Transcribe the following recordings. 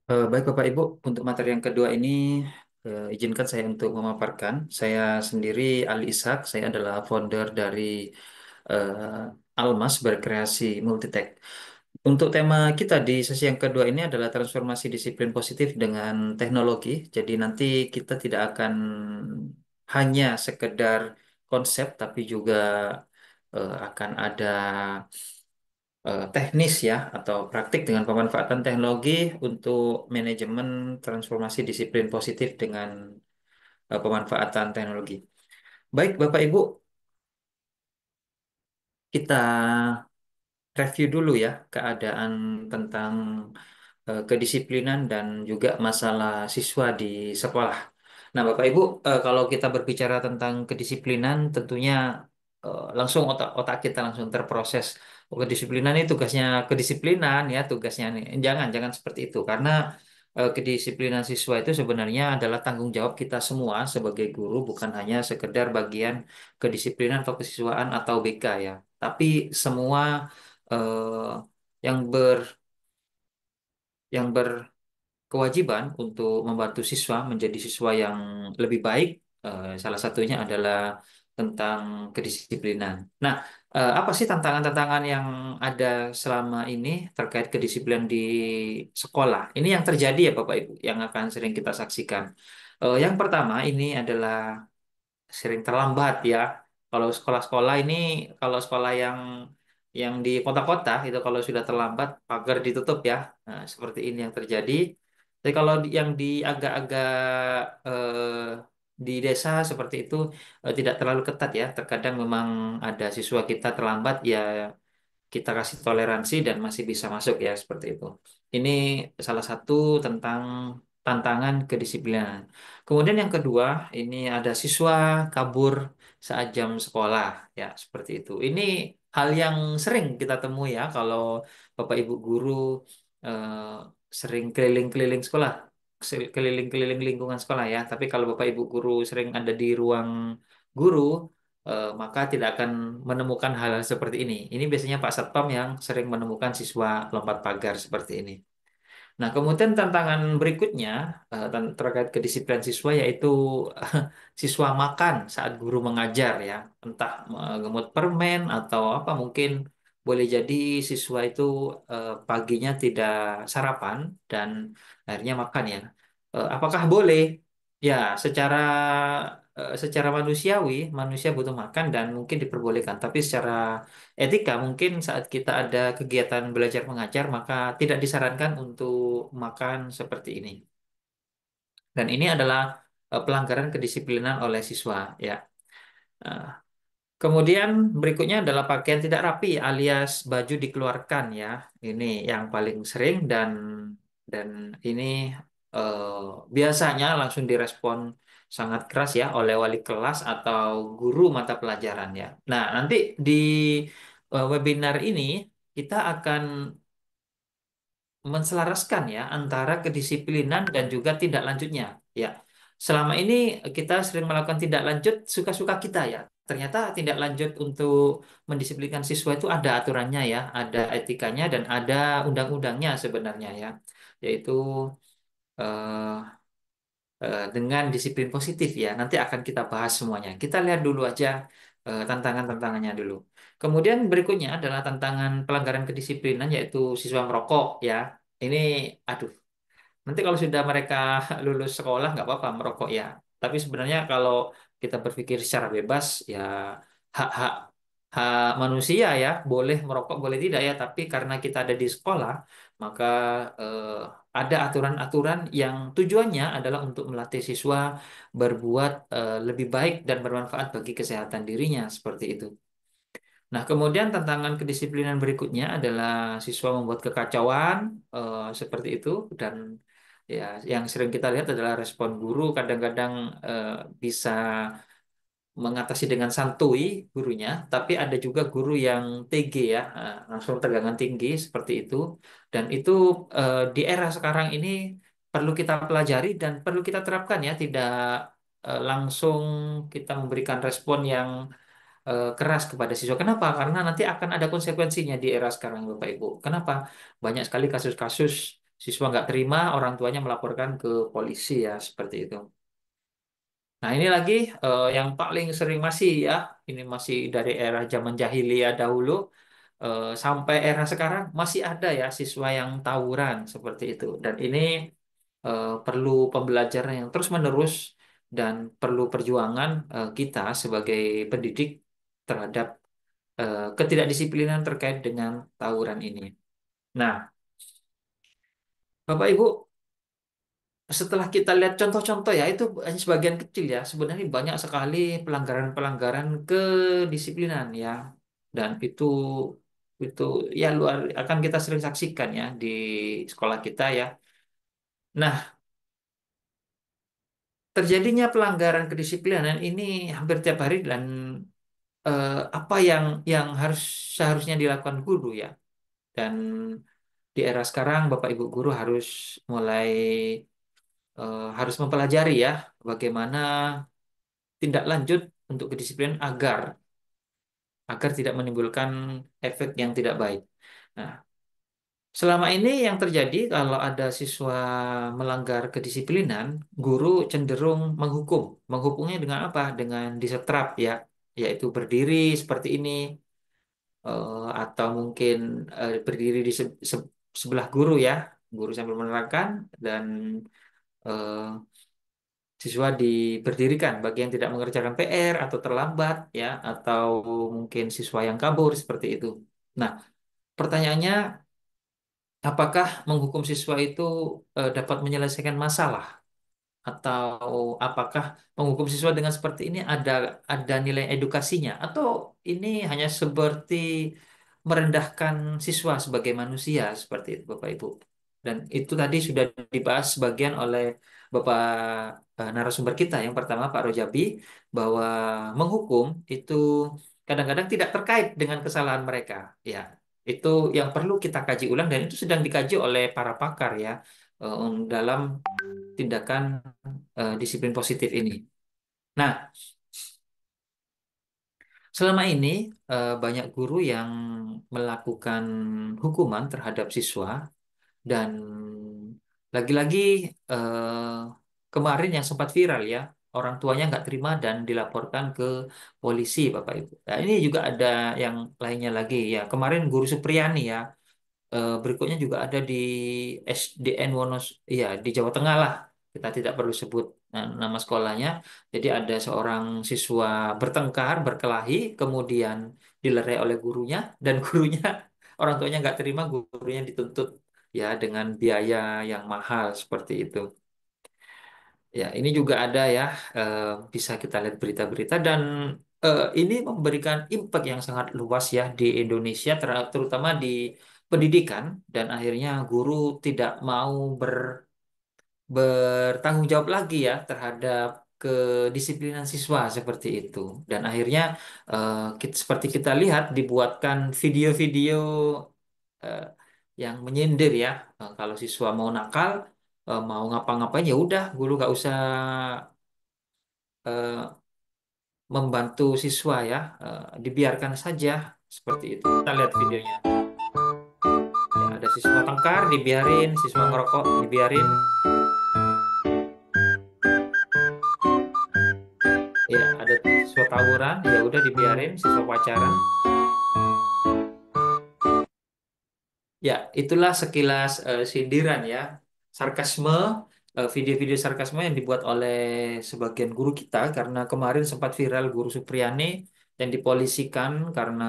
Baik Bapak Ibu, untuk materi yang kedua ini izinkan saya untuk memaparkan. Saya sendiri Ali Ishak, saya adalah founder dari Almas Berkreasi Multitech. Untuk tema kita di sesi yang kedua ini adalah transformasi disiplin positif dengan teknologi. Jadi nanti kita tidak akan hanya sekedar konsep, tapi juga akan ada teknis ya atau praktik dengan pemanfaatan teknologi untuk manajemen transformasi disiplin positif dengan pemanfaatan teknologi. Baik, Bapak Ibu, kita review dulu ya keadaan tentang kedisiplinan dan juga masalah siswa di sekolah. Nah, Bapak Ibu, kalau kita berbicara tentang kedisiplinan, tentunya langsung otak kita langsung terproses. Oh, kedisiplinan ini tugasnya kedisiplinan ya, tugasnya nih. Jangan seperti itu karena kedisiplinan siswa itu sebenarnya adalah tanggung jawab kita semua sebagai guru, bukan hanya sekedar bagian kedisiplinan atau kesiswaan atau BK ya, tapi semua yang berkewajiban untuk membantu siswa menjadi siswa yang lebih baik. Salah satunya adalah tentang kedisiplinan. Nah, apa sih tantangan-tantangan yang ada selama ini terkait kedisiplinan di sekolah? Ini yang terjadi ya Bapak Ibu, yang akan sering kita saksikan. Yang pertama ini adalah sering terlambat ya. Kalau sekolah-sekolah ini, kalau sekolah yang di kota-kota itu kalau sudah terlambat pagar ditutup ya. Nah, seperti ini yang terjadi. Tapi kalau yang di agak-agak di desa seperti itu tidak terlalu ketat ya. Terkadang memang ada siswa kita terlambat ya, kita kasih toleransi dan masih bisa masuk ya seperti itu. Ini salah satu tentang tantangan kedisiplinan. Kemudian yang kedua, ini ada siswa kabur saat jam sekolah ya seperti itu. Ini hal yang sering kita temui ya kalau Bapak Ibu guru eh, sering keliling-keliling sekolah, keliling-keliling lingkungan sekolah ya. Tapi kalau Bapak Ibu guru sering ada di ruang guru, maka tidak akan menemukan hal-hal seperti ini. Ini biasanya Pak Satpam yang sering menemukan siswa lompat pagar seperti ini. Nah, kemudian tantangan berikutnya terkait kedisiplinan siswa yaitu siswa makan saat guru mengajar ya, entah mengemut permen atau apa mungkin boleh jadi siswa itu paginya tidak sarapan dan akhirnya makan ya. Apakah boleh? Ya, secara manusiawi, manusia butuh makan dan mungkin diperbolehkan. Tapi secara etika mungkin saat kita ada kegiatan belajar mengajar maka tidak disarankan untuk makan seperti ini. Dan ini adalah pelanggaran kedisiplinan oleh siswa ya. Nah, kemudian berikutnya adalah pakaian tidak rapi alias baju dikeluarkan ya. Ini yang paling sering dan ini eh, biasanya langsung direspon sangat keras ya oleh wali kelas atau guru mata pelajaran ya. Nah, nanti di webinar ini kita akan menselaraskan ya antara kedisiplinan dan juga tindak lanjutnya ya. Selama ini kita sering melakukan tindak lanjut suka-suka kita ya. Ternyata tindak lanjut untuk mendisiplinkan siswa itu ada aturannya ya, ada etikanya dan ada undang-undangnya sebenarnya ya. Yaitu eh, dengan disiplin positif ya. Nanti akan kita bahas semuanya. Kita lihat dulu aja tantangan-tantangannya dulu. Kemudian berikutnya adalah tantangan pelanggaran kedisiplinan yaitu siswa merokok ya. Ini aduh, nanti kalau sudah mereka lulus sekolah nggak apa-apa merokok ya. Tapi sebenarnya kalau kita berpikir secara bebas ya hak-hak hak manusia ya boleh merokok boleh tidak ya. Tapi karena kita ada di sekolah maka eh, ada aturan-aturan yang tujuannya adalah untuk melatih siswa berbuat lebih baik dan bermanfaat bagi kesehatan dirinya seperti itu. Nah, kemudian tantangan kedisiplinan berikutnya adalah siswa membuat kekacauan seperti itu dan ya yang sering kita lihat adalah respon guru kadang-kadang eh, bisa mengatasi dengan santuy gurunya, tapi ada juga guru yang TG ya, langsung tegangan tinggi seperti itu dan itu di era sekarang ini perlu kita pelajari dan perlu kita terapkan ya, tidak langsung kita memberikan respon yang keras kepada siswa. Kenapa? Karena nanti akan ada konsekuensinya di era sekarang, Bapak Ibu. Kenapa? Banyak sekali kasus-kasus. Siswa nggak terima, orang tuanya melaporkan ke polisi ya, seperti itu. Nah, ini lagi yang paling sering masih ya, ini masih dari era zaman jahiliyah dahulu sampai era sekarang masih ada ya siswa yang tawuran seperti itu. Dan ini perlu pembelajaran yang terus-menerus dan perlu perjuangan kita sebagai pendidik terhadap ketidakdisiplinan terkait dengan tawuran ini. Nah, Bapak Ibu, setelah kita lihat contoh-contoh ya, itu hanya sebagian kecil ya. Sebenarnya banyak sekali pelanggaran-pelanggaran kedisiplinan ya. Dan itu ya luar akan kita sering saksikan ya di sekolah kita ya. Nah, terjadinya pelanggaran kedisiplinan ini hampir tiap hari dan apa yang harus seharusnya dilakukan guru ya. Dan di era sekarang Bapak Ibu guru harus mulai harus mempelajari ya bagaimana tindak lanjut untuk kedisiplinan agar tidak menimbulkan efek yang tidak baik. Nah, selama ini yang terjadi kalau ada siswa melanggar kedisiplinan, guru cenderung menghukum. Menghukumnya dengan apa? Dengan disetrap ya, yaitu berdiri seperti ini atau mungkin berdiri di sebelah guru ya, guru sambil menerangkan dan eh, siswa diberdirikan bagi yang tidak mengerjakan PR atau terlambat ya atau mungkin siswa yang kabur seperti itu. Nah, pertanyaannya apakah menghukum siswa itu dapat menyelesaikan masalah atau apakah menghukum siswa dengan seperti ini ada nilai edukasinya atau ini hanya seperti merendahkan siswa sebagai manusia seperti itu Bapak Ibu. Dan itu tadi sudah dibahas sebagian oleh Bapak narasumber kita. Yang pertama Pak Rojabi bahwa menghukum itu kadang-kadang tidak terkait dengan kesalahan mereka. Ya, itu yang perlu kita kaji ulang dan itu sedang dikaji oleh para pakar ya dalam tindakan disiplin positif ini. Nah, selama ini banyak guru yang melakukan hukuman terhadap siswa dan lagi-lagi eh, kemarin yang sempat viral ya, orang tuanya nggak terima dan dilaporkan ke polisi, Bapak Ibu. Nah, ini juga ada yang lainnya lagi ya. Kemarin Guru Supriyani ya, berikutnya juga ada di SDN Wonos, ya di Jawa Tengah lah. Kita tidak perlu sebut nama sekolahnya. Jadi ada seorang siswa bertengkar, berkelahi, kemudian dilerai oleh gurunya dan gurunya orang tuanya nggak terima, gurunya dituntut ya dengan biaya yang mahal seperti itu. Ya, ini juga ada ya, eh, bisa kita lihat berita-berita dan ini memberikan impact yang sangat luas ya di Indonesia, terutama di pendidikan dan akhirnya guru tidak mau bertanggung jawab lagi ya terhadap kedisiplinan siswa seperti itu. Dan akhirnya seperti kita lihat dibuatkan video-video eh, yang menyindir ya. Kalau siswa mau nakal, mau ngapa-ngapain ya udah, guru nggak usah eh, membantu siswa ya, dibiarkan saja seperti itu. Kita lihat videonya. Ya, ada siswa tengkar dibiarin, siswa ngerokok dibiarin. Ya, ada siswa tawuran, ya udah dibiarin, siswa pacaran. Ya, itulah sekilas sindiran ya, sarkasme, video-video sarkasme yang dibuat oleh sebagian guru kita karena kemarin sempat viral Guru Supriyani yang dipolisikan karena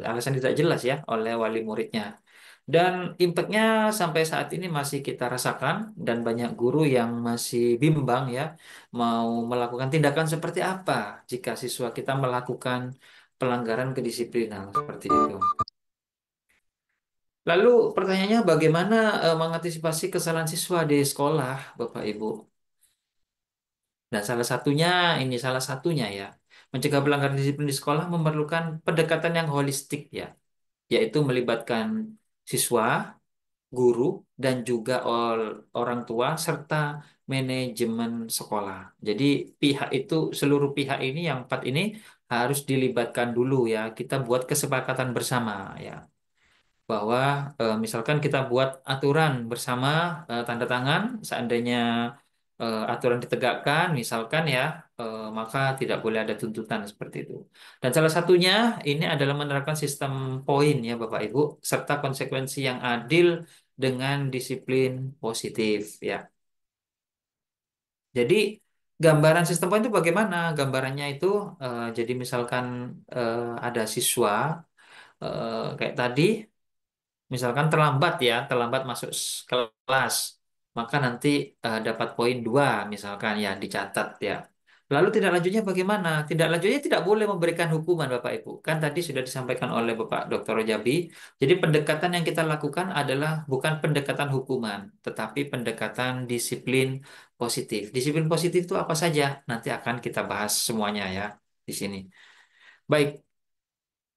alasan tidak jelas ya oleh wali muridnya. Dan impactnya sampai saat ini masih kita rasakan dan banyak guru yang masih bimbang ya mau melakukan tindakan seperti apa jika siswa kita melakukan pelanggaran kedisiplinan seperti itu. Lalu pertanyaannya bagaimana mengantisipasi kesalahan siswa di sekolah, Bapak Ibu? Dan salah satunya ini salah satunya ya, mencegah pelanggaran disiplin di sekolah memerlukan pendekatan yang holistik ya, yaitu melibatkan siswa, guru, dan juga orang tua serta manajemen sekolah. Jadi pihak itu seluruh pihak ini yang empat ini harus dilibatkan dulu ya. Kita buat kesepakatan bersama ya. bahwa misalkan kita buat aturan bersama, tanda tangan, seandainya aturan ditegakkan, misalkan ya, maka tidak boleh ada tuntutan seperti itu. Dan salah satunya ini adalah menerapkan sistem poin ya Bapak Ibu, serta konsekuensi yang adil dengan disiplin positif ya. Jadi gambaran sistem poin itu bagaimana? Gambarannya itu jadi misalkan ada siswa kayak tadi. Misalkan terlambat ya, terlambat masuk kelas, maka nanti dapat poin 2 misalkan ya dicatat ya. Lalu tindak lanjutnya bagaimana? Tindak lanjutnya tidak boleh memberikan hukuman Bapak Ibu. Kan tadi sudah disampaikan oleh Bapak Dr. Rojabi. Jadi pendekatan yang kita lakukan adalah bukan pendekatan hukuman, tetapi pendekatan disiplin positif. Disiplin positif itu apa saja? Nanti akan kita bahas semuanya ya di sini. Baik,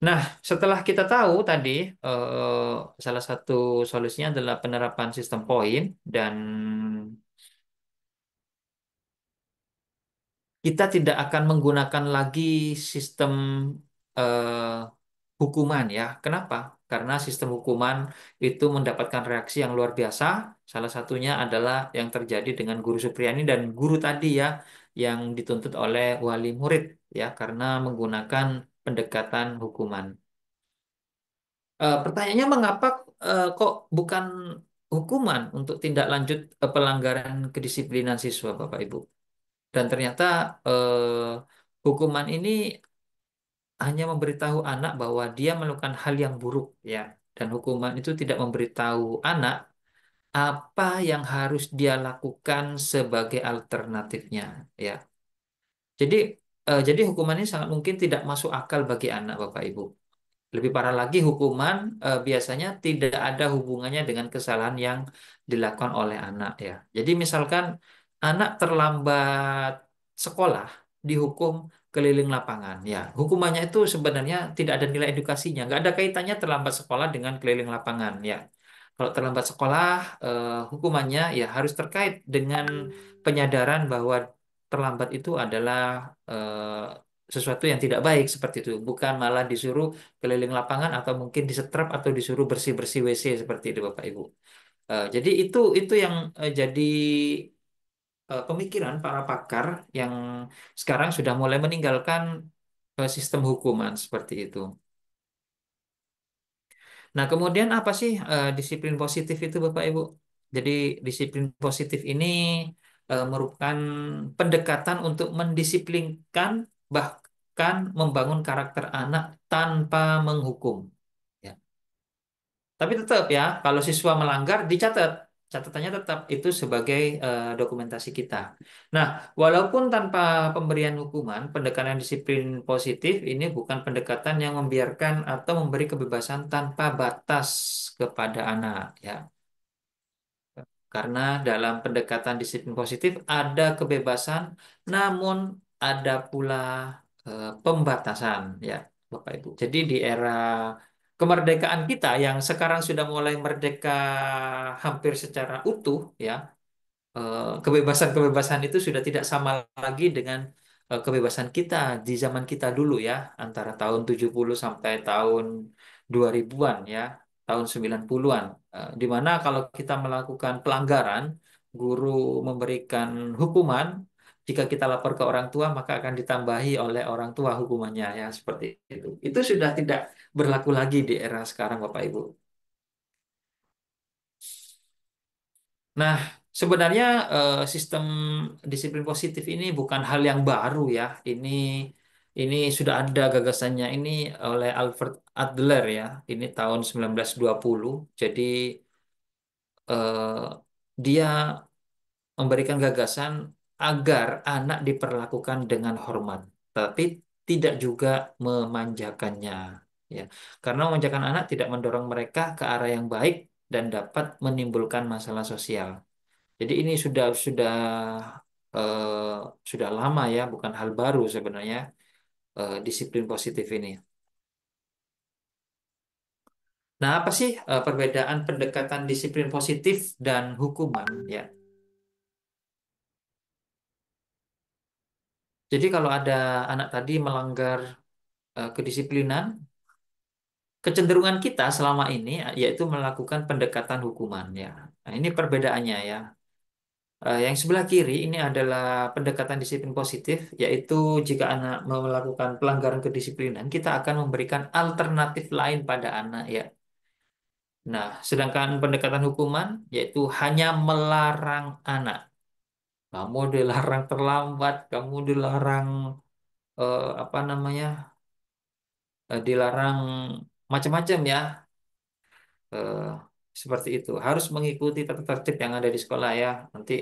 nah, setelah kita tahu tadi, salah satu solusinya adalah penerapan sistem poin dan kita tidak akan menggunakan lagi sistem eh, hukuman ya. Kenapa? Karena sistem hukuman itu mendapatkan reaksi yang luar biasa. Salah satunya adalah yang terjadi dengan Guru Supriyani dan guru tadi ya, yang dituntut oleh wali murid ya, karena menggunakan pendekatan hukuman. Pertanyaannya mengapa kok bukan hukuman untuk tindak lanjut pelanggaran kedisiplinan siswa, Bapak Ibu? Dan ternyata hukuman ini hanya memberitahu anak bahwa dia melakukan hal yang buruk, ya. Dan hukuman itu tidak memberitahu anak apa yang harus dia lakukan sebagai alternatifnya, ya. Jadi jadi hukuman ini sangat mungkin tidak masuk akal bagi anak, Bapak Ibu. Lebih parah lagi, hukuman biasanya tidak ada hubungannya dengan kesalahan yang dilakukan oleh anak ya. Jadi misalkan anak terlambat sekolah dihukum keliling lapangan ya. Hukumannya itu sebenarnya tidak ada nilai edukasinya, nggak ada kaitannya terlambat sekolah dengan keliling lapangan ya. Kalau terlambat sekolah, hukumannya ya harus terkait dengan penyadaran bahwa terlambat itu adalah sesuatu yang tidak baik seperti itu, bukan malah disuruh keliling lapangan atau mungkin disetrap atau disuruh bersih-bersih WC seperti itu Bapak Ibu. Jadi itu yang jadi pemikiran para pakar yang sekarang sudah mulai meninggalkan sistem hukuman seperti itu. Nah, kemudian apa sih disiplin positif itu Bapak Ibu? Jadi disiplin positif ini merupakan pendekatan untuk mendisiplinkan bahkan membangun karakter anak tanpa menghukum. Ya. Tapi tetap ya, kalau siswa melanggar dicatat. Catatannya tetap itu sebagai dokumentasi kita. Nah, walaupun tanpa pemberian hukuman, pendekatan disiplin positif ini bukan pendekatan yang membiarkan atau memberi kebebasan tanpa batas kepada anak, ya. Karena dalam pendekatan disiplin positif ada kebebasan, namun ada pula pembatasan, ya, Bapak Ibu. Jadi di era kemerdekaan kita yang sekarang sudah mulai merdeka hampir secara utuh, ya, kebebasan-kebebasan itu sudah tidak sama lagi dengan kebebasan kita di zaman kita dulu ya, antara tahun 70 sampai tahun 2000-an ya, tahun 90-an. Di mana kalau kita melakukan pelanggaran, guru memberikan hukuman, jika kita lapor ke orang tua maka akan ditambahi oleh orang tua hukumannya ya, seperti itu. Itu sudah tidak berlaku lagi di era sekarang Bapak Ibu. Nah, sebenarnya sistem disiplin positif ini bukan hal yang baru ya. Ini sudah ada gagasannya ini oleh Alfred Adler ya. Ini tahun 1920. Jadi eh, dia memberikan gagasan agar anak diperlakukan dengan hormat, tapi tidak juga memanjakannya ya. Karena memanjakan anak tidak mendorong mereka ke arah yang baik dan dapat menimbulkan masalah sosial. Jadi ini sudah lama ya, bukan hal baru sebenarnya disiplin positif ini. Nah, apa sih perbedaan pendekatan disiplin positif dan hukuman ya? Jadi kalau ada anak tadi melanggar kedisiplinan, kecenderungan kita selama ini yaitu melakukan pendekatan hukuman ya. Nah, ini perbedaannya ya. Yang sebelah kiri ini adalah pendekatan disiplin positif, yaitu jika anak melakukan pelanggaran kedisiplinan, kita akan memberikan alternatif lain pada anak ya. Nah, sedangkan pendekatan hukuman yaitu hanya melarang anak. Kamu dilarang terlambat, kamu dilarang apa namanya, dilarang macam-macam ya. Eh, Seperti itu. Harus mengikuti tata tertib yang ada di sekolah ya. Nanti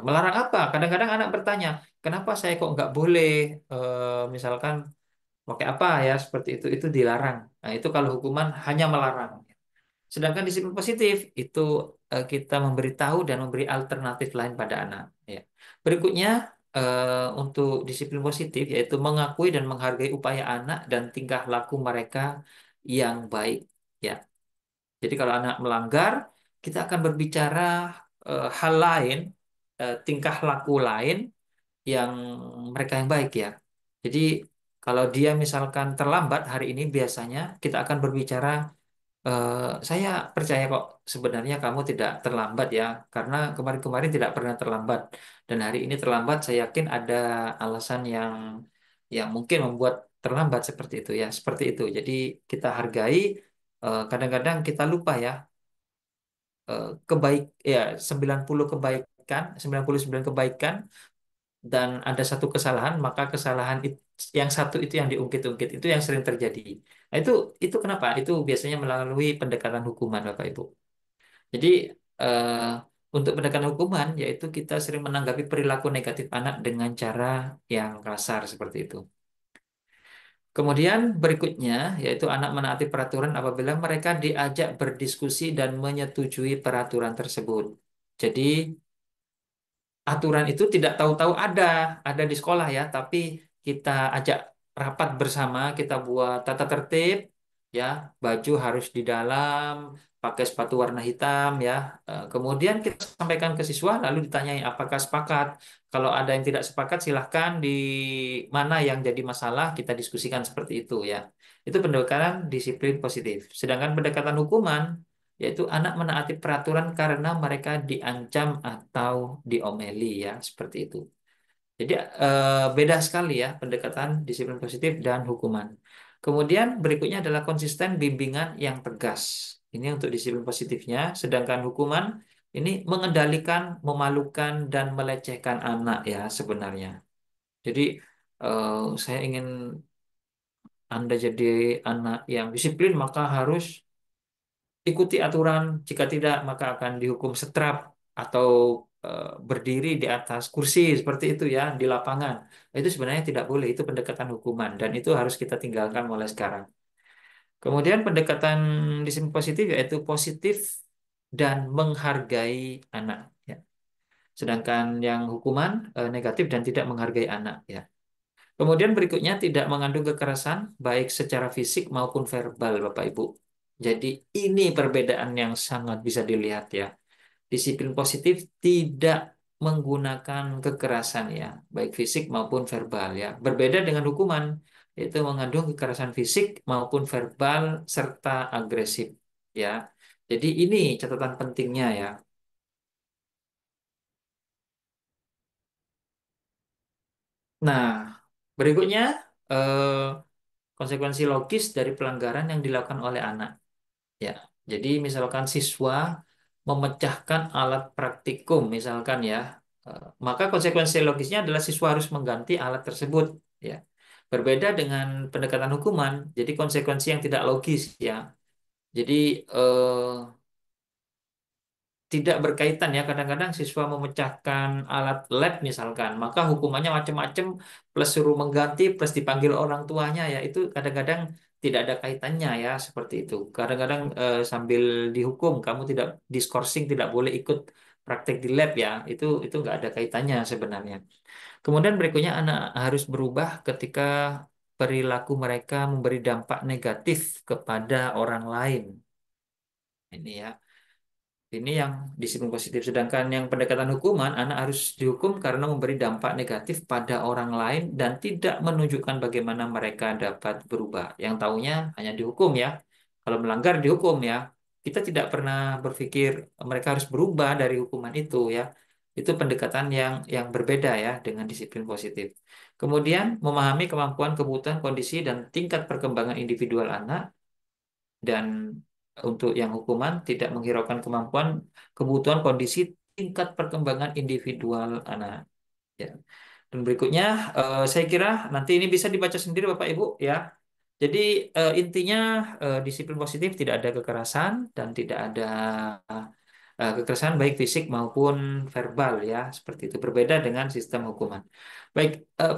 melarang apa? Kadang-kadang anak bertanya, kenapa saya kok nggak boleh, misalkan pakai apa ya seperti itu? Itu dilarang. Nah, itu kalau hukuman hanya melarang. Sedangkan disiplin positif itu kita memberitahu dan memberi alternatif lain pada anak. Ya. Berikutnya untuk disiplin positif yaitu mengakui dan menghargai upaya anak dan tingkah laku mereka yang baik. Ya. Jadi kalau anak melanggar, kita akan berbicara hal lain, tingkah laku lain yang mereka yang baik ya. Jadi kalau dia misalkan terlambat hari ini biasanya kita akan berbicara, "Eh, saya percaya kok sebenarnya kamu tidak terlambat ya, karena kemarin-kemarin tidak pernah terlambat dan hari ini terlambat. Saya yakin ada alasan yang mungkin membuat terlambat seperti itu ya, seperti itu. Jadi kita hargai. Kadang-kadang kita lupa ya, kebaik ya 90 kebaikan, 99 kebaikan dan ada satu kesalahan, maka kesalahan yang satu itu yang diungkit-ungkit itu yang sering terjadi. Nah, itu kenapa? Itu biasanya melalui pendekatan hukuman Bapak Ibu. Jadi eh, untuk pendekatan hukuman yaitu kita sering menanggapi perilaku negatif anak dengan cara yang kasar seperti itu. Kemudian berikutnya yaitu anak menaati peraturan apabila mereka diajak berdiskusi dan menyetujui peraturan tersebut. Jadi aturan itu tidak tahu-tahu ada di sekolah ya, tapi kita ajak rapat bersama, kita buat tata tertib ya, baju harus di dalam, pakai sepatu warna hitam ya. Kemudian kita sampaikan ke siswa lalu ditanyai apakah sepakat. Kalau ada yang tidak sepakat silahkan di mana yang jadi masalah kita diskusikan seperti itu ya. Itu pendekatan disiplin positif. Sedangkan pendekatan hukuman yaitu anak menaati peraturan karena mereka diancam atau diomeli ya, seperti itu. Jadi beda sekali ya pendekatan disiplin positif dan hukuman. Kemudian berikutnya adalah konsisten bimbingan yang tegas. Ini untuk disiplin positifnya, sedangkan hukuman ini mengendalikan, memalukan dan melecehkan anak ya sebenarnya. Jadi saya ingin Anda jadi anak yang disiplin maka harus ikuti aturan, jika tidak maka akan dihukum setrap atau berdiri di atas kursi seperti itu ya di lapangan. Itu sebenarnya tidak boleh, itu pendekatan hukuman dan itu harus kita tinggalkan mulai sekarang. Kemudian pendekatan disiplin positif yaitu positif dan menghargai anak ya. Sedangkan yang hukuman negatif dan tidak menghargai anak ya. Kemudian berikutnya tidak mengandung kekerasan baik secara fisik maupun verbal Bapak Ibu. Jadi ini perbedaan yang sangat bisa dilihat ya. Disiplin positif tidak menggunakan kekerasan ya, baik fisik maupun verbal ya. Berbeda dengan hukuman, yaitu mengandung kekerasan fisik maupun verbal serta agresif ya. Jadi ini catatan pentingnya ya. Nah, berikutnya eh, konsekuensi logis dari pelanggaran yang dilakukan oleh anak. Ya, jadi misalkan siswa memecahkan alat praktikum, misalkan ya, maka konsekuensi logisnya adalah siswa harus mengganti alat tersebut. Ya, berbeda dengan pendekatan hukuman, jadi konsekuensi yang tidak logis ya. Jadi tidak berkaitan ya. Kadang-kadang siswa memecahkan alat lab misalkan, maka hukumannya macam-macam plus suruh mengganti plus dipanggil orang tuanya ya. Itu kadang-kadang tidak ada kaitannya ya seperti itu. Kadang-kadang sambil dihukum kamu tidak diskorsing tidak boleh ikut praktek di lab ya. Itu nggak ada kaitannya sebenarnya. Kemudian berikutnya anak harus berubah ketika perilaku mereka memberi dampak negatif kepada orang lain. Ini ya. Ini yang disiplin positif. Sedangkan yang pendekatan hukuman, anak harus dihukum karena memberi dampak negatif pada orang lain dan tidak menunjukkan bagaimana mereka dapat berubah. Yang taunya hanya dihukum ya. Kalau melanggar dihukum ya. Kita tidak pernah berpikir mereka harus berubah dari hukuman itu ya. Itu pendekatan yang berbeda ya dengan disiplin positif. Kemudian memahami kemampuan, kebutuhan, kondisi dan tingkat perkembangan individual anak dan untuk yang hukuman tidak menghiraukan kemampuan, kebutuhan, kondisi, tingkat perkembangan individual anak. Ya. Dan berikutnya, saya kira nanti ini bisa dibaca sendiri Bapak Ibu ya. Jadi intinya disiplin positif tidak ada kekerasan dan tidak ada kekerasan baik fisik maupun verbal ya seperti itu berbeda dengan sistem hukuman. Baik,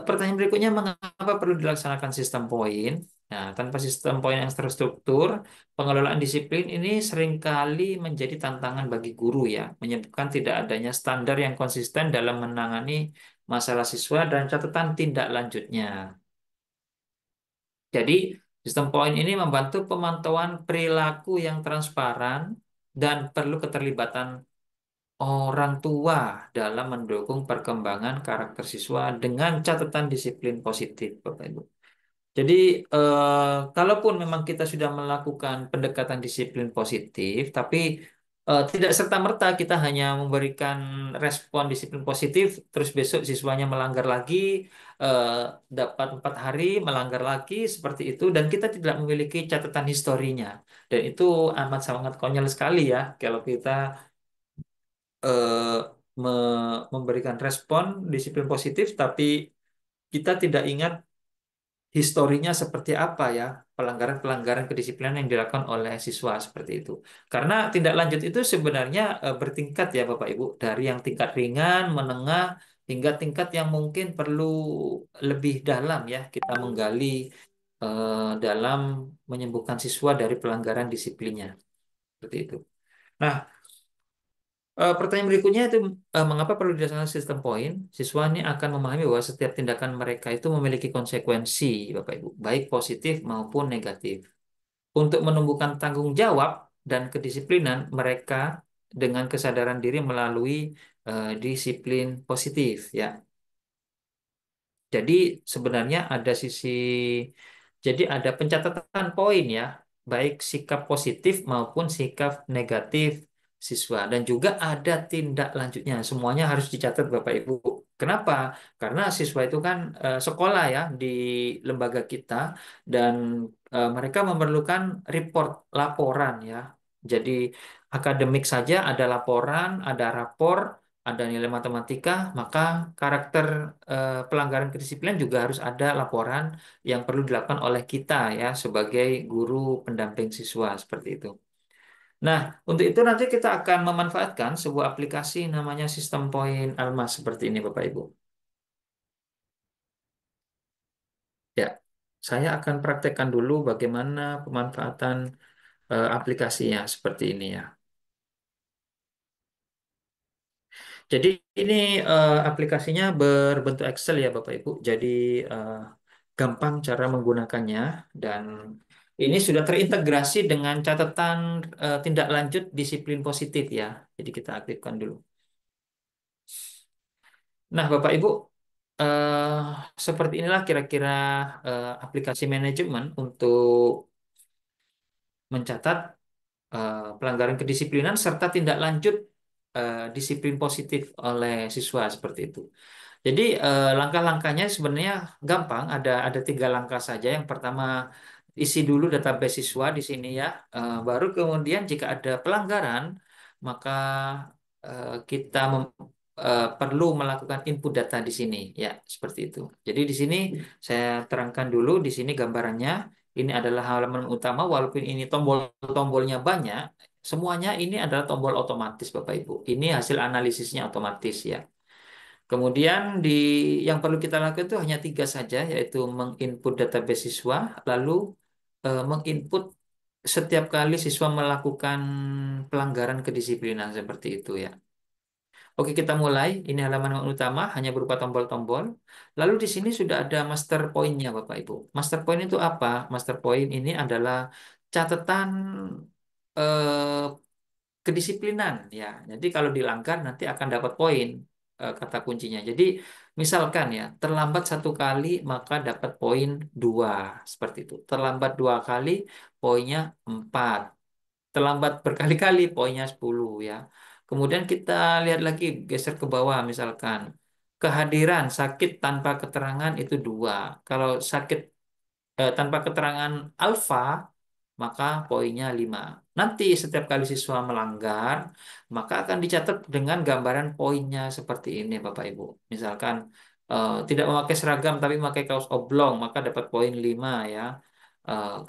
pertanyaan berikutnya mengapa perlu dilaksanakan sistem poin? Nah, tanpa sistem poin yang terstruktur, pengelolaan disiplin ini seringkali menjadi tantangan bagi guru ya, menyebabkan tidak adanya standar yang konsisten dalam menangani masalah siswa dan catatan tindak lanjutnya. Jadi, sistem poin ini membantu pemantauan perilaku yang transparan dan perlu keterlibatan orang tua dalam mendukung perkembangan karakter siswa dengan catatan disiplin positif, Bapak Ibu. Jadi, kalaupun memang kita sudah melakukan pendekatan disiplin positif, tapi tidak serta-merta kita hanya memberikan respon disiplin positif, terus besok siswanya melanggar lagi, eh, dapat 4 hari, melanggar lagi, seperti itu, dan kita tidak memiliki catatan historinya. Dan itu amat sangat konyol sekali ya, kalau kita memberikan respon disiplin positif, tapi kita tidak ingat historinya seperti apa ya pelanggaran-pelanggaran kedisiplinan yang dilakukan oleh siswa seperti itu. Karena tindak lanjut itu sebenarnya bertingkat ya Bapak Ibu, dari yang tingkat ringan, menengah, hingga tingkat yang mungkin perlu lebih dalam ya kita menggali dalam menyembuhkan siswa dari pelanggaran disiplinnya seperti itu. Nah, pertanyaan berikutnya itu mengapa perlu dilaksanakan sistem poin? Siswa ini akan memahami bahwa setiap tindakan mereka itu memiliki konsekuensi, Bapak Ibu, baik positif maupun negatif. Untuk menumbuhkan tanggung jawab dan kedisiplinan mereka dengan kesadaran diri melalui disiplin positif, ya. Jadi sebenarnya ada jadi ada pencatatan poin ya, baik sikap positif maupun sikap negatif siswa dan juga ada tindak lanjutnya. Semuanya harus dicatat Bapak Ibu. Kenapa? Karena siswa itu kan sekolah ya di lembaga kita dan mereka memerlukan report laporan ya. Jadi akademik saja ada laporan, ada rapor, ada nilai matematika, maka karakter pelanggaran kedisiplinan juga harus ada laporan yang perlu dilakukan oleh kita ya sebagai guru pendamping siswa seperti itu. Nah, untuk itu nanti kita akan memanfaatkan sebuah aplikasi namanya Sistem Poin Almas seperti ini Bapak Ibu. Ya, saya akan praktekkan dulu bagaimana pemanfaatan aplikasinya seperti ini ya. Jadi ini aplikasinya berbentuk Excel ya Bapak Ibu. Jadi eh, gampang cara menggunakannya dan ini sudah terintegrasi dengan catatan tindak lanjut disiplin positif ya. Jadi kita aktifkan dulu. Nah Bapak Ibu, eh, seperti inilah kira-kira aplikasi manajemen untuk mencatat pelanggaran kedisiplinan serta tindak lanjut disiplin positif oleh siswa seperti itu. Jadi langkah-langkahnya sebenarnya gampang. Ada 3 langkah saja. Yang pertama isi dulu database siswa di sini ya. Baru kemudian jika ada pelanggaran maka kita perlu melakukan input data di sini ya seperti itu. Jadi di sini saya terangkan dulu di sini gambarannya. Ini adalah halaman utama walaupun ini tombol-tombolnya banyak. Semuanya ini adalah tombol otomatis Bapak Ibu. Ini hasil analisisnya otomatis ya. Kemudian yang perlu kita lakukan itu hanya 3 saja, yaitu menginput database siswa, lalu menginput setiap kali siswa melakukan pelanggaran kedisiplinan seperti itu ya. Oke, kita mulai. Ini halaman utama hanya berupa tombol-tombol. Lalu di sini sudah ada master point-nya, Bapak Ibu. Master point itu apa? Master point ini adalah catatan eh, kedisiplinan ya. Jadi kalau dilanggar nanti akan dapat poin, kata kuncinya. Jadi misalkan ya terlambat satu kali maka dapat poin dua, seperti itu. Terlambat dua kali poinnya 4. Terlambat berkali-kali poinnya 10 ya. Kemudian kita lihat lagi, geser ke bawah misalkan. Kehadiran sakit tanpa keterangan itu 2. Kalau sakit tanpa keterangan alfa, maka poinnya 5. Nanti setiap kali siswa melanggar, maka akan dicatat dengan gambaran poinnya seperti ini, Bapak Ibu. Misalkan tidak memakai seragam tapi memakai kaos oblong, maka dapat poin 5 ya.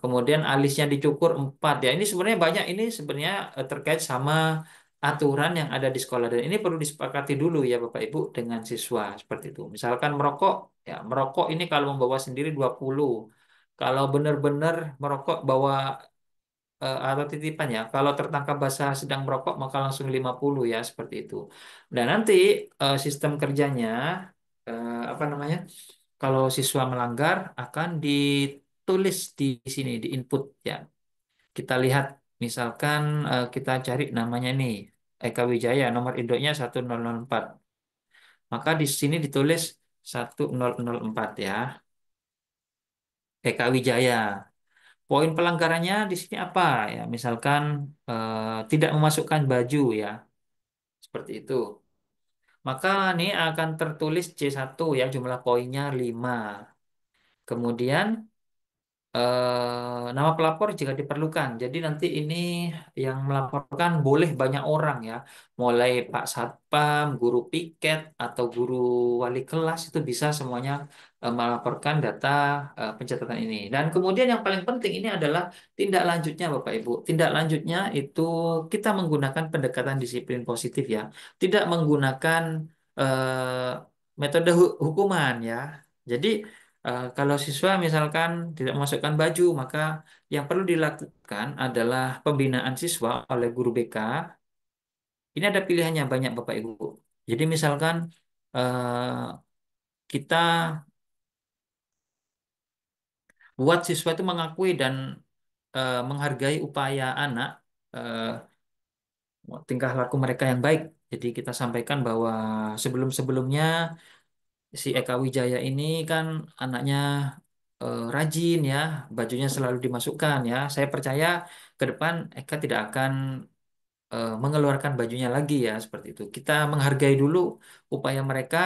Kemudian alisnya dicukur 4 ya. Ini sebenarnya banyak, ini sebenarnya terkait sama aturan yang ada di sekolah, dan ini perlu disepakati dulu ya Bapak Ibu dengan siswa seperti itu. Misalkan merokok, ya merokok ini kalau membawa sendiri 20. Kalau benar-benar merokok bawa atau titipan ya. Kalau tertangkap basah sedang merokok maka langsung 50 ya, seperti itu. Dan nanti sistem kerjanya apa namanya? Kalau siswa melanggar akan ditulis di sini di input ya. Kita lihat misalkan kita cari namanya nih Eka Wijaya, nomor induknya 1004. Maka di sini ditulis 1004 ya. Eka Wijaya. Poin pelanggarannya di sini apa ya? Misalkan tidak memasukkan baju ya, seperti itu. Maka ini akan tertulis C1 ya, jumlah poinnya 5. Kemudian nama pelapor jika diperlukan. Jadi nanti ini yang melaporkan boleh banyak orang ya, mulai Pak Satpam, guru piket, atau guru wali kelas itu bisa semuanya melaporkan data pencatatan ini. Dan kemudian yang paling penting ini adalah tindak lanjutnya, Bapak Ibu. Tindak lanjutnya itu kita menggunakan pendekatan disiplin positif ya, tidak menggunakan metode hukuman ya. Jadi kalau siswa misalkan tidak memasukkan baju, maka yang perlu dilakukan adalah pembinaan siswa oleh guru BK. Ini ada pilihannya banyak Bapak Ibu. Jadi misalkan kita buat siswa itu mengakui dan menghargai upaya anak, eh, tingkah laku mereka yang baik. Jadi kita sampaikan bahwa sebelum-sebelumnya si Eka Wijaya ini kan anaknya rajin ya, bajunya selalu dimasukkan ya. Saya percaya ke depan Eka tidak akan mengeluarkan bajunya lagi ya, seperti itu. Kita menghargai dulu upaya mereka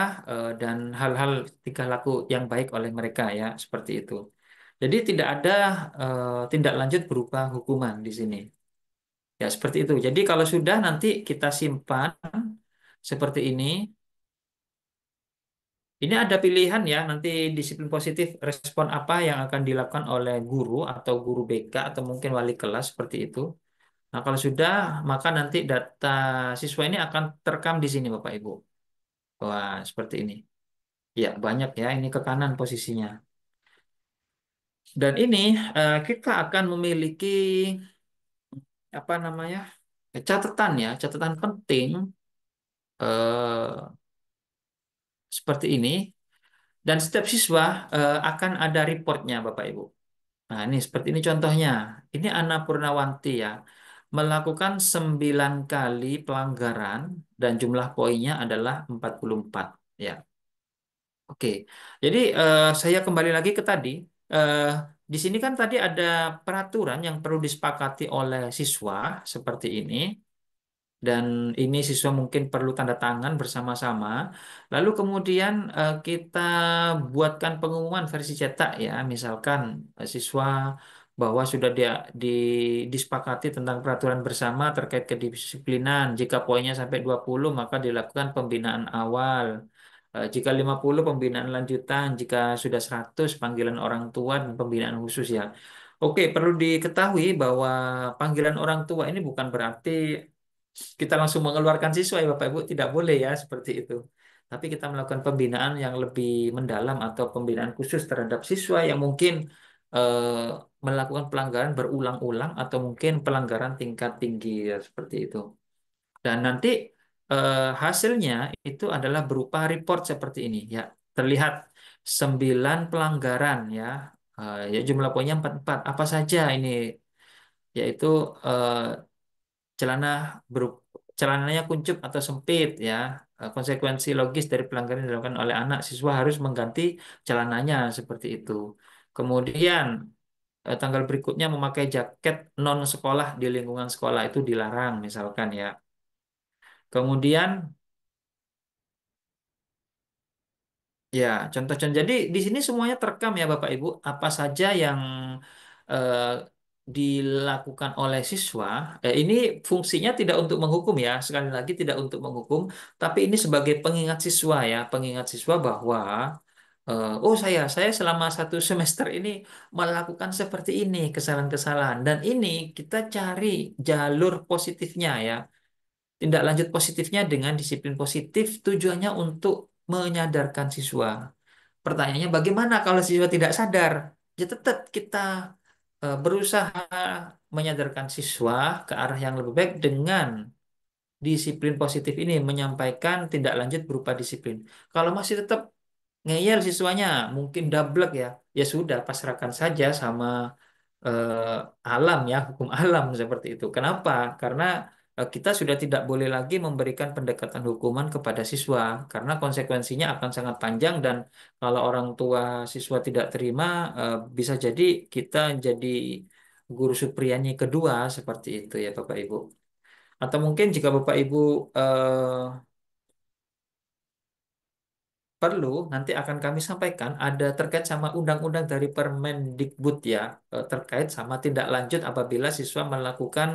dan hal-hal tingkah laku yang baik oleh mereka ya, seperti itu. Jadi tidak ada tindak lanjut berupa hukuman di sini. Ya, seperti itu. Jadi kalau sudah nanti kita simpan seperti ini. Ini ada pilihan ya, nanti disiplin positif respon apa yang akan dilakukan oleh guru atau guru BK atau mungkin wali kelas seperti itu. Nah, kalau sudah, maka nanti data siswa ini akan terekam di sini Bapak Ibu. Wah, seperti ini. Ya, banyak ya, ini ke kanan posisinya. Dan ini kita akan memiliki apa namanya? Catatan ya, catatan penting eh, seperti ini. Dan setiap siswa akan ada reportnya Bapak Ibu. Nah, ini seperti ini contohnya. Ini Ana Purnawanti ya. Melakukan 9 kali pelanggaran dan jumlah poinnya adalah 44. Ya, oke. Jadi saya kembali lagi ke tadi. Eh, di sini kan tadi ada peraturan yang perlu disepakati oleh siswa seperti ini, dan ini siswa mungkin perlu tanda tangan bersama-sama. Lalu kemudian kita buatkan pengumuman versi cetak ya, misalkan siswa bahwa sudah disepakati tentang peraturan bersama terkait kedisiplinan. Jika poinnya sampai 20 maka dilakukan pembinaan awal. Jika 50 pembinaan lanjutan, jika sudah 100 panggilan orang tua dan pembinaan khusus ya. Oke, perlu diketahui bahwa panggilan orang tua ini bukan berarti kita langsung mengeluarkan siswa ya Bapak Ibu, tidak boleh ya seperti itu. Tapi kita melakukan pembinaan yang lebih mendalam atau pembinaan khusus terhadap siswa yang mungkin melakukan pelanggaran berulang-ulang atau mungkin pelanggaran tingkat tinggi ya, seperti itu. Dan nanti hasilnya itu adalah berupa report seperti ini ya. Terlihat 9 pelanggaran ya. Ya jumlah poinnya 44. Apa saja ini? Yaitu celana berup celananya kuncup atau sempit ya. Konsekuensi logis dari pelanggaran yang dilakukan oleh anak, siswa harus mengganti celananya seperti itu. Kemudian tanggal berikutnya memakai jaket non sekolah di lingkungan sekolah itu dilarang misalkan ya. Kemudian ya, contoh-contoh. Jadi di sini semuanya terekam ya Bapak Ibu. Apa saja yang eh, dilakukan oleh siswa. Ini fungsinya tidak untuk menghukum ya. Sekali lagi tidak untuk menghukum, tapi ini sebagai pengingat siswa ya. Pengingat siswa bahwa oh saya selama satu semester ini melakukan seperti ini kesalahan-kesalahan. Dan ini kita cari jalur positifnya ya. Tindak lanjut positifnya dengan disiplin positif tujuannya untuk menyadarkan siswa. Pertanyaannya bagaimana kalau siswa tidak sadar? Ya tetap kita berusaha menyadarkan siswa ke arah yang lebih baik dengan disiplin positif ini menyampaikan tindak lanjut berupa disiplin. Kalau masih tetap ngeyel siswanya, mungkin dablek ya, ya sudah pasrahkan saja sama alam ya, hukum alam seperti itu. Kenapa? Karena kita sudah tidak boleh lagi memberikan pendekatan hukuman kepada siswa karena konsekuensinya akan sangat panjang dan kalau orang tua siswa tidak terima bisa jadi kita jadi guru Supriyani kedua seperti itu ya Bapak Ibu. Atau mungkin jika Bapak Ibu eh, perlu nanti akan kami sampaikan ada terkait sama undang-undang dari Permendikbud ya terkait sama tindak lanjut apabila siswa melakukan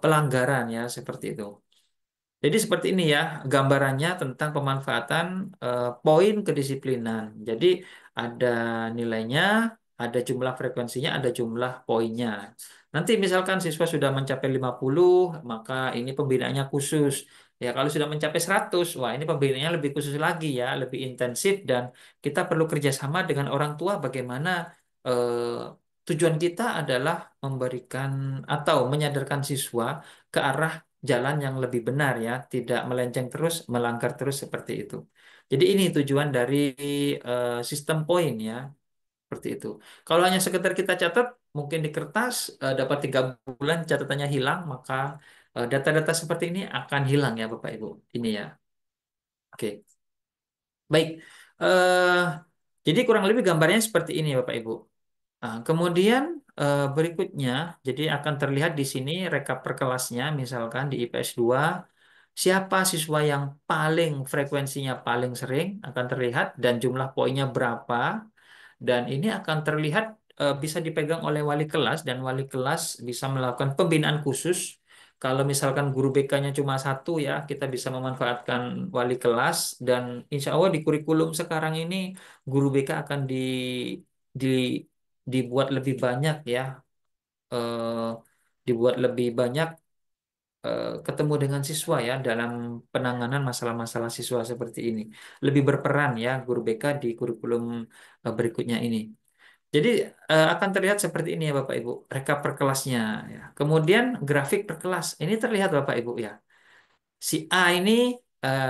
pelanggaran ya seperti itu. Jadi seperti ini ya gambarannya tentang pemanfaatan poin kedisiplinan. Jadi ada nilainya, ada jumlah frekuensinya, ada jumlah poinnya. Nanti misalkan siswa sudah mencapai 50, maka ini pembinaannya khusus. Ya kalau sudah mencapai 100, wah ini pembinaannya lebih khusus lagi ya, lebih intensif dan kita perlu kerjasama dengan orang tua bagaimana tujuan kita adalah memberikan atau menyadarkan siswa ke arah jalan yang lebih benar ya, tidak melenceng terus, melanggar terus seperti itu. Jadi ini tujuan dari sistem poin ya, seperti itu. Kalau hanya sekedar kita catat, mungkin di kertas dapat 3 bulan catatannya hilang, maka data-data seperti ini akan hilang ya Bapak Ibu. Ini ya. Oke, baik. Eh, jadi kurang lebih gambarnya seperti ini ya Bapak Ibu. Nah, kemudian berikutnya, jadi akan terlihat di sini rekap per kelasnya, misalkan di IPS 2, siapa siswa yang paling frekuensinya paling sering akan terlihat dan jumlah poinnya berapa. Dan ini akan terlihat bisa dipegang oleh wali kelas dan wali kelas bisa melakukan pembinaan khusus. Kalau misalkan guru BK-nya cuma satu ya, kita bisa memanfaatkan wali kelas dan insya Allah di kurikulum sekarang ini guru BK akan di dibuat lebih banyak ya, eh, dibuat lebih banyak ketemu dengan siswa ya dalam penanganan masalah-masalah siswa seperti ini. Lebih berperan ya guru BK di kurikulum berikutnya ini. Jadi akan terlihat seperti ini ya Bapak Ibu, rekap per kelasnya ya. Kemudian grafik per kelas. Ini terlihat Bapak Ibu ya. Si A ini eh,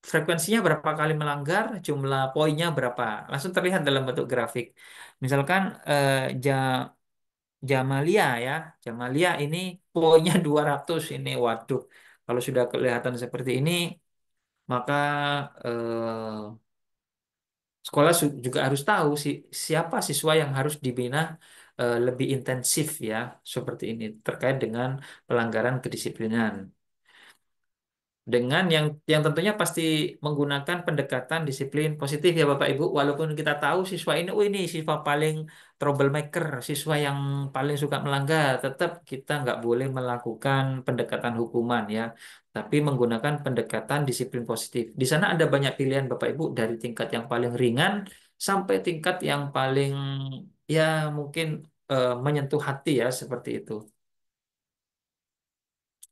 frekuensinya berapa kali melanggar, jumlah poinnya berapa. Langsung terlihat dalam bentuk grafik. Misalkan Jamalia ya. Jamalia ini poinnya 200 ini. Waduh. Kalau sudah kelihatan seperti ini, maka sekolah juga harus tahu siapa siswa yang harus dibina lebih intensif ya, seperti ini terkait dengan pelanggaran kedisiplinan. Dengan yang tentunya pasti menggunakan pendekatan disiplin positif ya Bapak Ibu. Walaupun kita tahu siswa ini, oh ini siswa paling troublemaker, siswa yang paling suka melanggar, tetap kita nggak boleh melakukan pendekatan hukuman ya, tapi menggunakan pendekatan disiplin positif. Di sana ada banyak pilihan Bapak Ibu dari tingkat yang paling ringan sampai tingkat yang paling ya mungkin menyentuh hati ya seperti itu.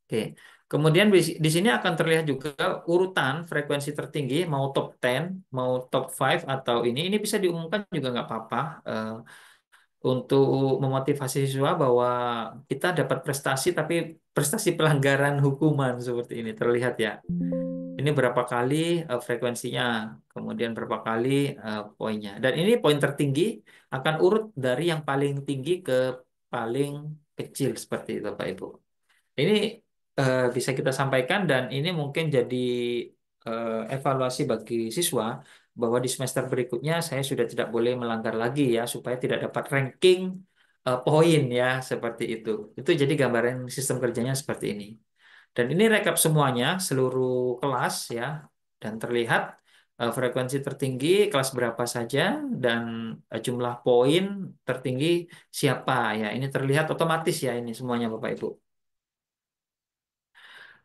Oke. Kemudian di sini akan terlihat juga urutan frekuensi tertinggi, mau top 10, mau top 5 atau ini bisa diumumkan juga nggak apa-apa untuk memotivasi siswa bahwa kita dapat prestasi tapi prestasi pelanggaran hukuman seperti ini terlihat ya. Ini berapa kali frekuensinya, kemudian berapa kali poinnya. Dan ini poin tertinggi akan urut dari yang paling tinggi ke paling kecil seperti itu, Bapak Ibu. Ini bisa kita sampaikan dan ini mungkin jadi evaluasi bagi siswa bahwa di semester berikutnya saya sudah tidak boleh melanggar lagi ya supaya tidak dapat ranking poin ya seperti itu. Itu jadi gambaran sistem kerjanya seperti ini. Dan ini rekap semuanya seluruh kelas ya dan terlihat frekuensi tertinggi kelas berapa saja dan jumlah poin tertinggi siapa ya. Ini terlihat otomatis ya ini semuanya Bapak Ibu.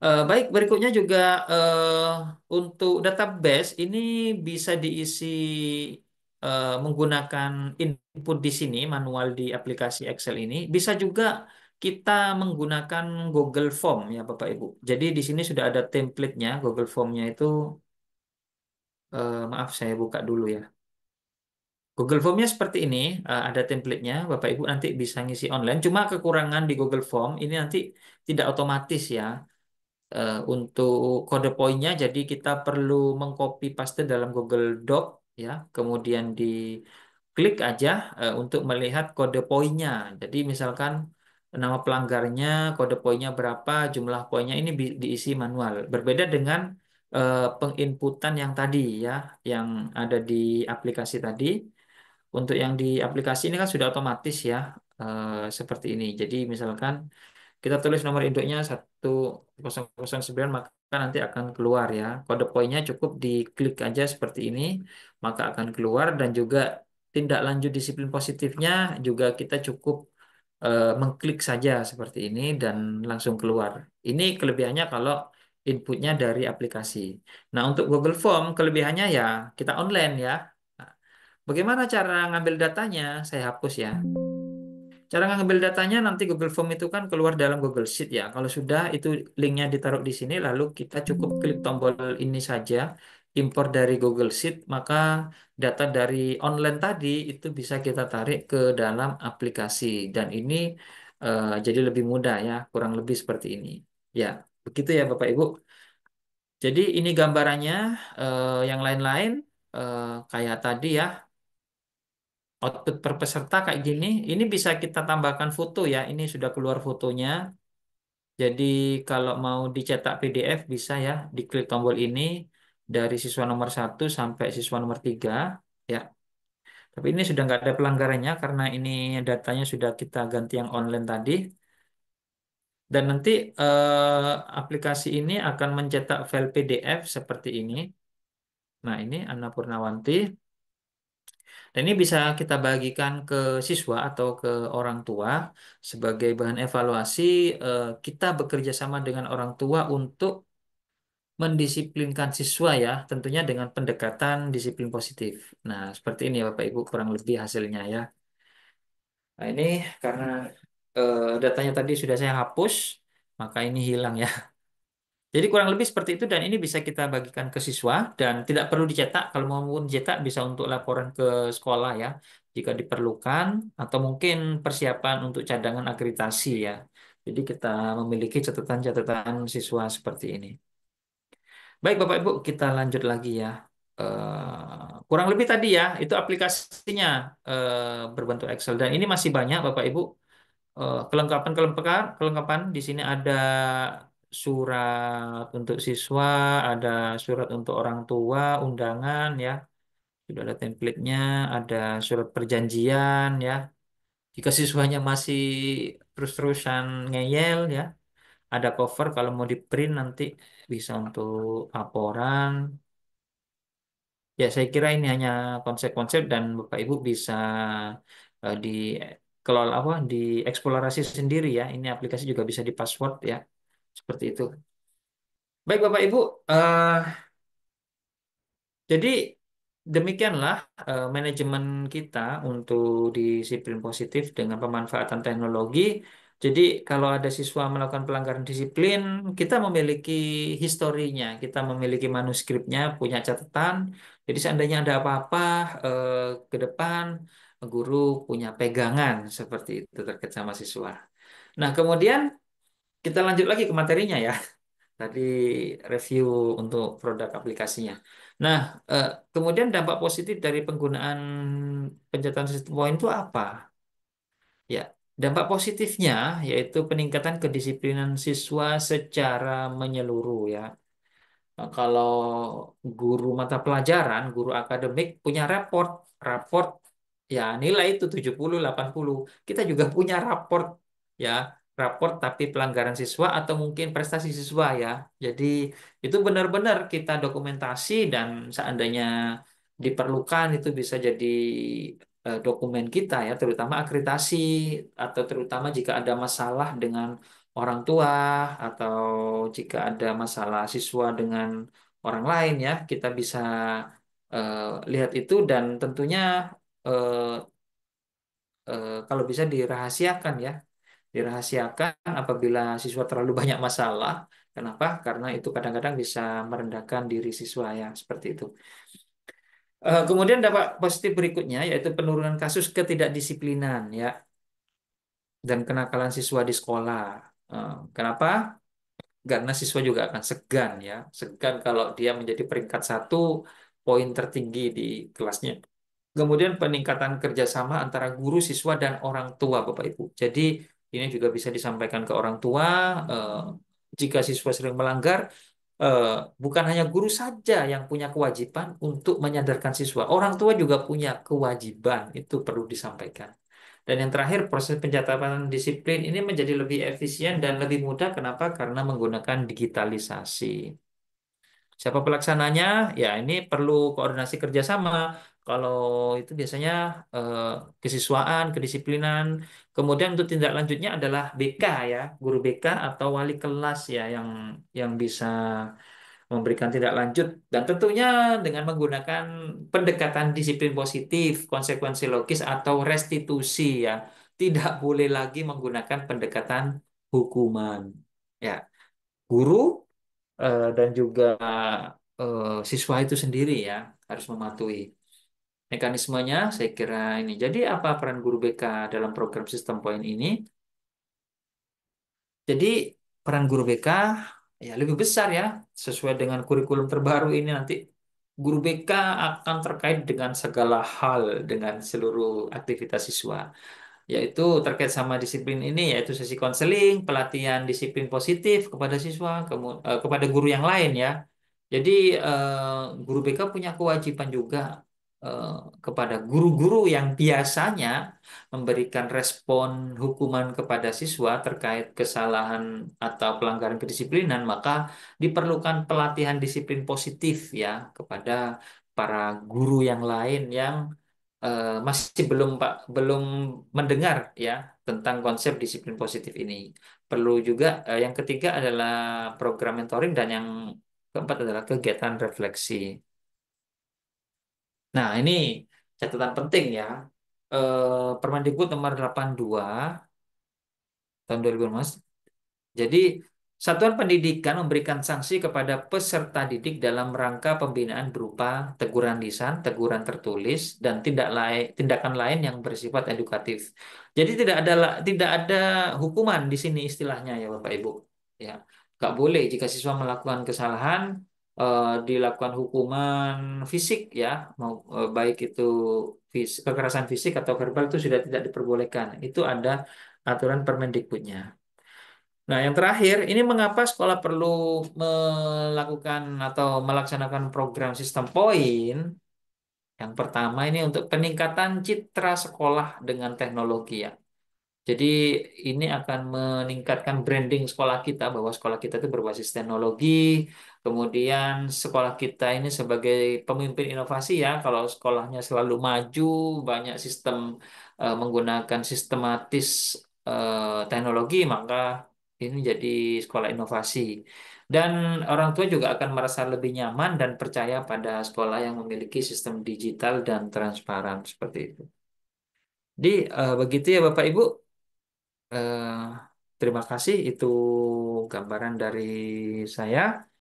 Baik, berikutnya juga untuk database ini bisa diisi menggunakan input di sini, manual di aplikasi Excel ini. Bisa juga kita menggunakan Google Form ya Bapak Ibu. Jadi di sini sudah ada template-nya, Google Form-nya itu, maaf saya buka dulu ya. Google Form-nya seperti ini, ada template-nya, Bapak Ibu nanti bisa ngisi online. Cuma kekurangan di Google Form ini nanti tidak otomatis ya. Untuk kode poinnya jadi kita perlu mengcopy paste dalam Google Doc ya kemudian diklik aja untuk melihat kode poinnya jadi misalkan nama pelanggarnya kode poinnya berapa jumlah poinnya ini diisi manual berbeda dengan penginputan yang tadi ya yang ada di aplikasi tadi untuk yang di aplikasi ini kan sudah otomatis ya seperti ini jadi misalkan kita tulis nomor induknya 1009 maka nanti akan keluar ya. Kode poinnya cukup diklik aja seperti ini maka akan keluar dan juga tindak lanjut disiplin positifnya juga kita cukup mengklik saja seperti ini dan langsung keluar. Ini kelebihannya kalau inputnya dari aplikasi. Nah, untuk Google Form kelebihannya ya kita online ya. Nah, bagaimana cara ngambil datanya? Saya hapus ya. Cara ngambil datanya nanti Google Form itu kan keluar dalam Google Sheet ya. Kalau sudah itu linknya ditaruh di sini, lalu kita cukup klik tombol ini saja, import dari Google Sheet, maka data dari online tadi itu bisa kita tarik ke dalam aplikasi. Dan ini jadi lebih mudah ya, kurang lebih seperti ini. Ya, begitu ya Bapak Ibu. Jadi ini gambarannya, yang lain-lain kayak tadi ya. Output per peserta kayak gini, ini bisa kita tambahkan foto ya. Ini sudah keluar fotonya. Jadi kalau mau dicetak PDF bisa ya, diklik tombol ini dari siswa nomor 1 sampai siswa nomor 3 ya. Tapi ini sudah nggak ada pelanggarannya karena ini datanya sudah kita ganti yang online tadi. Dan nanti aplikasi ini akan mencetak file PDF seperti ini. Nah ini Anna Purnawanti. Dan ini bisa kita bagikan ke siswa atau ke orang tua sebagai bahan evaluasi. Kita bekerja sama dengan orang tua untuk mendisiplinkan siswa ya, tentunya dengan pendekatan disiplin positif. Nah, seperti ini ya Bapak Ibu kurang lebih hasilnya ya. Nah, ini karena datanya tadi sudah saya hapus, maka ini hilang ya. Jadi kurang lebih seperti itu dan ini bisa kita bagikan ke siswa dan tidak perlu dicetak. Kalau mau dicetak bisa untuk laporan ke sekolah ya jika diperlukan atau mungkin persiapan untuk cadangan akreditasi ya. Jadi kita memiliki catatan-catatan siswa seperti ini. Baik Bapak Ibu, kita lanjut lagi ya. Kurang lebih tadi ya, itu aplikasinya berbentuk Excel dan ini masih banyak Bapak Ibu kelengkapan kelengkapan di sini ada surat untuk siswa, ada surat untuk orang tua, undangan ya, sudah ada template-nya, ada surat perjanjian ya. Jika siswanya masih terus-terusan ngeyel ya, ada cover kalau mau di print nanti bisa untuk laporan. Ya, saya kira ini hanya konsep-konsep dan Bapak Ibu bisa dikelola apa dieksplorasi sendiri ya. Ini aplikasi juga bisa di password ya. Seperti itu. Baik Bapak Ibu, jadi demikianlah manajemen kita untuk disiplin positif dengan pemanfaatan teknologi. Jadi kalau ada siswa melakukan pelanggaran disiplin, kita memiliki historinya, kita memiliki manuskripnya, punya catatan. Jadi seandainya ada apa-apa eh, ke depan, guru punya pegangan seperti itu terkait sama siswa. Nah, kemudian kita lanjut lagi ke materinya ya. Tadi review untuk produk aplikasinya. Nah, eh, kemudian dampak positif dari penggunaan pencatatan sistem poin itu apa? Ya, Dampak positifnya yaitu peningkatan kedisiplinan siswa secara menyeluruh ya. Nah, kalau guru mata pelajaran, guru akademik punya raport ya nilai itu 70, 80. Kita juga punya raport ya, raport tapi pelanggaran siswa atau mungkin prestasi siswa ya. Jadi itu benar-benar kita dokumentasi dan seandainya diperlukan itu bisa jadi dokumen kita ya, terutama akreditasi atau terutama jika ada masalah dengan orang tua atau jika ada masalah siswa dengan orang lain ya, kita bisa eh, lihat itu dan tentunya eh, kalau bisa dirahasiakan ya, dirahasiakan apabila siswa terlalu banyak masalah. Kenapa? Karena itu kadang-kadang bisa merendahkan diri siswa ya, seperti itu. Kemudian dampak positif berikutnya yaitu penurunan kasus ketidakdisiplinan ya dan kenakalan siswa di sekolah. Kenapa? Karena siswa juga akan segan ya, segan kalau dia menjadi peringkat satu poin tertinggi di kelasnya. Kemudian peningkatan kerjasama antara guru, siswa, dan orang tua, Bapak Ibu. Jadi ini juga bisa disampaikan ke orang tua. eh, Jika siswa sering melanggar, eh, bukan hanya guru saja yang punya kewajiban untuk menyadarkan siswa. Orang tua juga punya kewajiban, itu perlu disampaikan. Dan yang terakhir, proses pencatatan disiplin ini menjadi lebih efisien dan lebih mudah. Kenapa? Karena menggunakan digitalisasi. Siapa pelaksananya? Ya, ini perlu koordinasi kerjasama. Kalau itu biasanya eh, kesiswaan, kedisiplinan. Kemudian untuk tindak lanjutnya adalah BK ya, guru BK atau wali kelas ya yang bisa memberikan tindak lanjut dan tentunya dengan menggunakan pendekatan disiplin positif, konsekuensi logis atau restitusi ya. Tidak boleh lagi menggunakan pendekatan hukuman. Ya, guru dan juga siswa itu sendiri ya harus mematuhi mekanismenya. Saya kira ini. Jadi apa peran guru BK dalam program sistem poin ini? Jadi peran guru BK ya lebih besar ya sesuai dengan kurikulum terbaru ini nanti guru BK akan terkait dengan segala hal dengan seluruh aktivitas siswa yaitu terkait sama disiplin ini yaitu sesi konseling, pelatihan disiplin positif kepada siswa, kepada guru yang lain ya. Jadi guru BK punya kewajiban juga eh, kepada guru-guru yang biasanya memberikan respon hukuman kepada siswa terkait kesalahan atau pelanggaran kedisiplinan, maka diperlukan pelatihan disiplin positif ya kepada para guru yang lain yang masih belum mendengar ya tentang konsep disiplin positif ini. Perlu juga yang ketiga adalah program mentoring dan yang keempat adalah kegiatan refleksi. Nah, ini catatan penting ya. Permendikbud nomor 82 tahun 2015. Jadi, satuan pendidikan memberikan sanksi kepada peserta didik dalam rangka pembinaan berupa teguran lisan, teguran tertulis, dan tindakan lain yang bersifat edukatif. Jadi tidak ada hukuman di sini istilahnya ya Bapak Ibu. Ya, nggak boleh jika siswa melakukan kesalahan dilakukan hukuman fisik ya, baik itu kekerasan fisik atau verbal itu sudah tidak diperbolehkan. Itu ada aturan Permendikbudnya. Nah, yang terakhir, ini mengapa sekolah perlu melakukan atau melaksanakan program sistem poin? Yang pertama ini untuk peningkatan citra sekolah dengan teknologi ya. Jadi ini akan meningkatkan branding sekolah kita bahwa sekolah kita itu berbasis teknologi. Kemudian sekolah kita ini sebagai pemimpin inovasi ya. Kalau sekolahnya selalu maju, banyak sistem menggunakan sistematis teknologi, maka ini jadi sekolah inovasi. Dan orang tua juga akan merasa lebih nyaman dan percaya pada sekolah yang memiliki sistem digital dan transparan seperti itu. Jadi begitu ya Bapak Ibu. Eh, Terima kasih, itu gambaran dari saya.